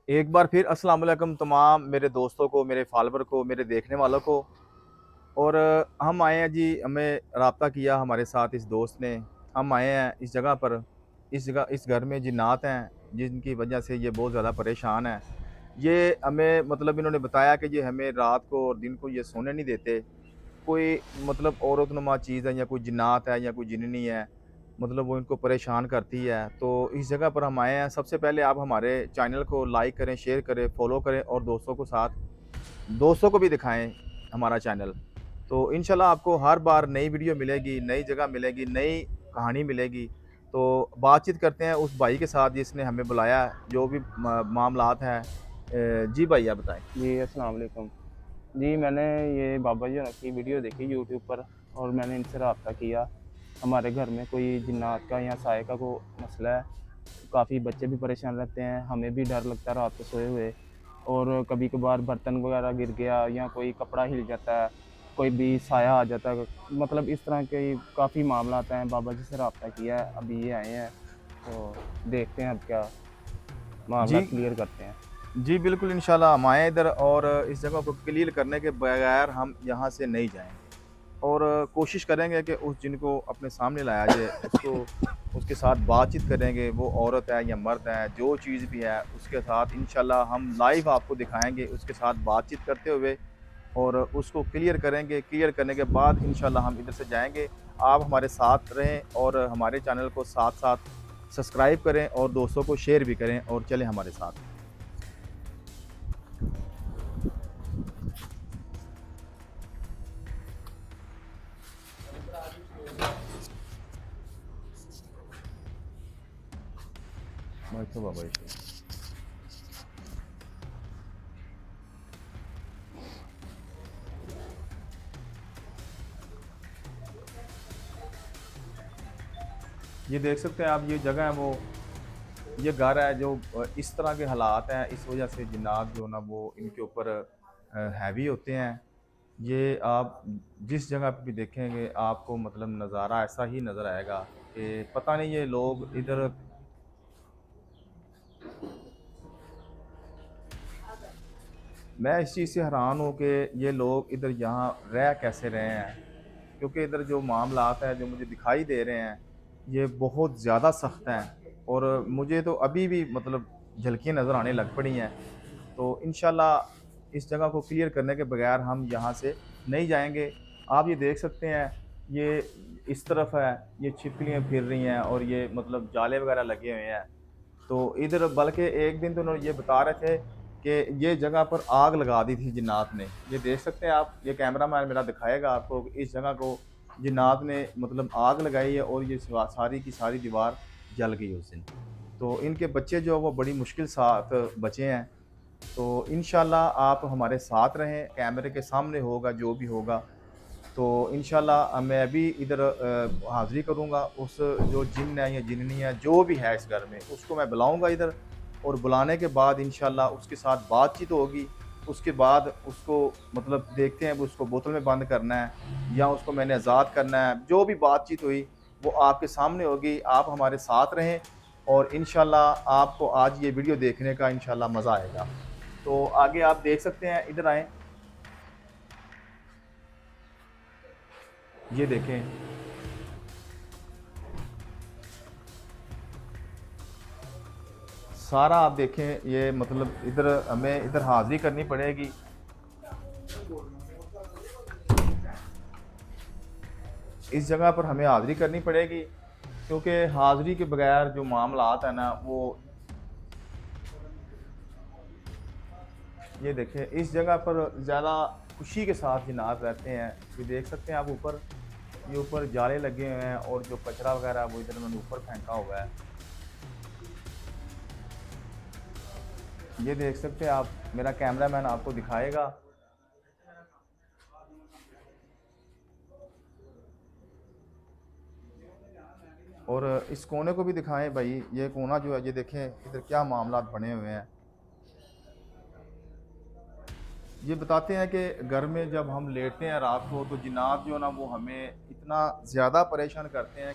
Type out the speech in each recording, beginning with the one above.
एक बार फिर अस्सलाम वालेकुम तमाम मेरे दोस्तों को, मेरे फॉलोवर को, मेरे देखने वालों को। और हम आए हैं जी, हमें राब्ता किया हमारे साथ इस दोस्त ने। हम आए हैं इस जगह पर, इस घर में जिन्नात हैं जिनकी वजह से ये बहुत ज़्यादा परेशान है। ये हमें मतलब इन्होंने बताया कि ये हमें रात को और दिन को ये सोने नहीं देते। कोई मतलब औरतनुमा चीज़ है या कोई जिन्नात है या कोई जिन्नी है, मतलब वो इनको परेशान करती है। तो इस जगह पर हम आए हैं। सबसे पहले आप हमारे चैनल को लाइक करें, शेयर करें, फॉलो करें और दोस्तों को भी दिखाएँ हमारा चैनल। तो इंशाल्लाह आपको हर बार नई वीडियो मिलेगी, नई जगह मिलेगी, नई कहानी मिलेगी। तो बातचीत करते हैं उस भाई के साथ जिसने हमें बुलाया है, जो भी मामलात हैं। जी भाई आप बताएँ? जी, अस्सलाम वालेकुम। जी, मैंने ये बाबा जी होना की वीडियो देखी यूट्यूब पर और मैंने इनसे राब्ता किया। हमारे घर में कोई जिन्नात का या साये का मसला है। काफ़ी बच्चे भी परेशान रहते हैं, हमें भी डर लगता है रात को सोए हुए और कभी-कभार बर्तन वगैरह गिर गया या कोई कपड़ा हिल जाता है, कोई भी साया आ जाता है। मतलब इस तरह के काफ़ी मामलात हैं, बाबा जी से राब्ता किया है, अभी ये आए हैं, तो देखते हैं अब क्या मामला जी। क्लियर करते हैं। जी, बिल्कुल इंशाल्लाह हम आएँ इधर और इस जगह को क्लियर करने के बगैर हम यहाँ से नहीं जाएँगे। और कोशिश करेंगे कि उस जिन को अपने सामने लाया जाए, उसके साथ बातचीत करेंगे, वो औरत है या मर्द है, जो चीज़ भी है उसके साथ इंशाल्लाह हम लाइव आपको दिखाएँगे, उसके साथ बातचीत करते हुए और उसको क्लियर करेंगे। क्लियर करने के बाद इंशाल्लाह हम इधर से जाएँगे। आप हमारे साथ रहें और हमारे चैनल को साथ-साथ सब्सक्राइब करें और दोस्तों को शेयर भी करें और चलें हमारे साथ। मरहबा भाई। ये देख सकते हैं आप, ये जगह है वो, ये घर है जो इस तरह के हालात हैं, इस वजह से जिन्नात जो ना वो इनके ऊपर हैवी होते हैं। ये आप जिस जगह पे भी देखेंगे आपको मतलब नज़ारा ऐसा ही नज़र आएगा कि पता नहीं ये लोग इधर। मैं इस चीज़ से हैरान हूँ कि ये लोग इधर यहाँ रह कैसे रहे हैं, क्योंकि इधर जो मामलात हैं जो मुझे दिखाई दे रहे हैं, ये बहुत ज़्यादा सख्त हैं और मुझे तो अभी भी मतलब झलकियाँ नज़र आने लग पड़ी हैं। तो इंशाल्लाह इस जगह को क्लियर करने के बगैर हम यहाँ से नहीं जाएँगे। आप ये देख सकते हैं, ये इस तरफ है, ये छिपकलियाँ फिर रही हैं और ये मतलब जाले वगैरह लगे हुए हैं। तो इधर बल्कि एक दिन तो उन्होंने ये बता रहे थे कि ये जगह पर आग लगा दी थी जिन्नात ने। ये देख सकते हैं आप, ये कैमरामैन मेरा दिखाएगा आपको कि इस जगह को जिन्नात ने मतलब आग लगाई है और ये सारी की सारी दीवार जल गई उस दिन। तो इनके बच्चे जो हैं वो बड़ी मुश्किल साथ बचे हैं। तो इंशाल्लाह आप हमारे साथ रहें, कैमरे के सामने होगा जो भी होगा। तो इंशाल्लाह मैं अभी इधर हाज़िरी करूँगा उस जो जिन है या जिन्नी है जो भी है इस घर में, उसको मैं बुलाऊँगा इधर और बुलाने के बाद इंशाल्लाह उसके साथ बातचीत होगी। उसके बाद उसको मतलब देखते हैं वो उसको बोतल में बंद करना है या उसको मैंने आज़ाद करना है। जो भी बातचीत हुई वो आपके सामने होगी। आप हमारे साथ रहें और इंशाल्लाह आपको आज ये वीडियो देखने का इंशाल्लाह मज़ा आएगा। तो आगे आप देख सकते हैं, इधर आएँ, ये देखें। सारा आप देखें, ये मतलब इधर हमें इधर हाज़िरी करनी पड़ेगी। इस जगह पर हमें हाज़िरी करनी पड़ेगी क्योंकि हाज़िरी के बगैर जो मामलात है ना वो, ये देखें इस जगह पर ज़्यादा खुशी के साथ जिन्नात रहते हैं। ये देख सकते हैं आप ऊपर, ये ऊपर जाले लगे हुए हैं और जो कचरा वगैरह वो इधर उन्होंने ऊपर फेंका हुआ है। ये देख सकते हैं आप, मेरा कैमरामैन आपको दिखाएगा। और इस कोने को भी दिखाएं भाई, ये कोना जो है ये देखें इधर क्या मामलात बने हुए हैं। ये बताते हैं कि घर में जब हम लेटते हैं रात को तो जिन्नात जो है ना वो हमें इतना ज़्यादा परेशान करते हैं।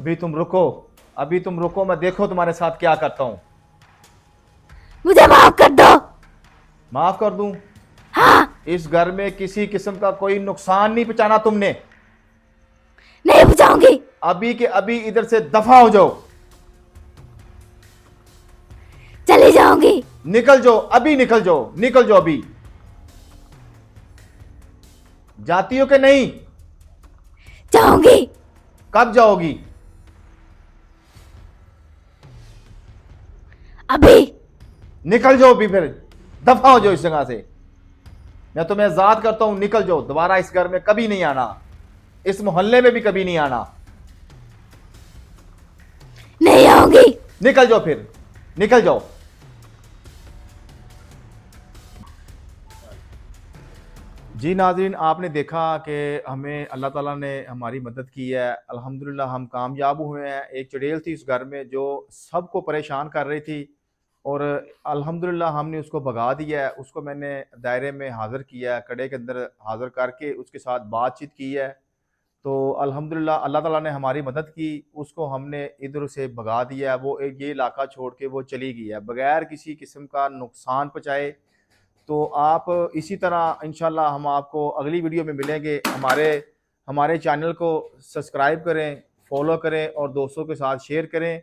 अभी तुम रुको, मैं देखो तुम्हारे साथ क्या करता हूँ। मुझे माफ कर दो। माफ कर दूं? हाँ। इस घर में किसी किस्म का कोई नुकसान नहीं पहुंचाना तुमने। नहीं बचाऊंगी। अभी के अभी इधर से दफा हो जाओ। चली जाऊंगी। निकल जाओ, अभी निकल जाओ, निकल जाओ अभी। जाती हो कि नहीं? जाऊंगी। कब जाओगी? अभी। निकल जाओ अभी, फिर दफा हो जाओ इस जगह से। मैं तुम्हें आजाद करता हूं, निकल जाओ। दोबारा इस घर में कभी नहीं आना, इस मोहल्ले में भी कभी नहीं आना। नहीं आऊंगी। निकल जाओ, फिर निकल जाओ। जी नाज़रीन, आपने देखा कि हमें अल्लाह ताला ने हमारी मदद की है। अल्हम्दुलिल्लाह हम कामयाब हुए हैं। एक चुड़ैल थी इस घर में जो सबको परेशान कर रही थी, और अल्हम्दुलिल्लाह हमने उसको भगा दिया है। उसको मैंने दायरे में हाज़िर किया है, कड़े के अंदर हाज़िर करके उसके साथ बातचीत की है। तो अल्हम्दुलिल्लाह अल्लाह ताला ने हमारी मदद की, उसको हमने इधर से भगा दिया है। वो ये इलाका छोड़ के वो चली गई है बग़ैर किसी किस्म का नुकसान पहुँचाए। तो आप इसी तरह इंशाल्लाह हम आपको अगली वीडियो में मिलेंगे। हमारे चैनल को सब्सक्राइब करें, फॉलो करें और दोस्तों के साथ शेयर करें।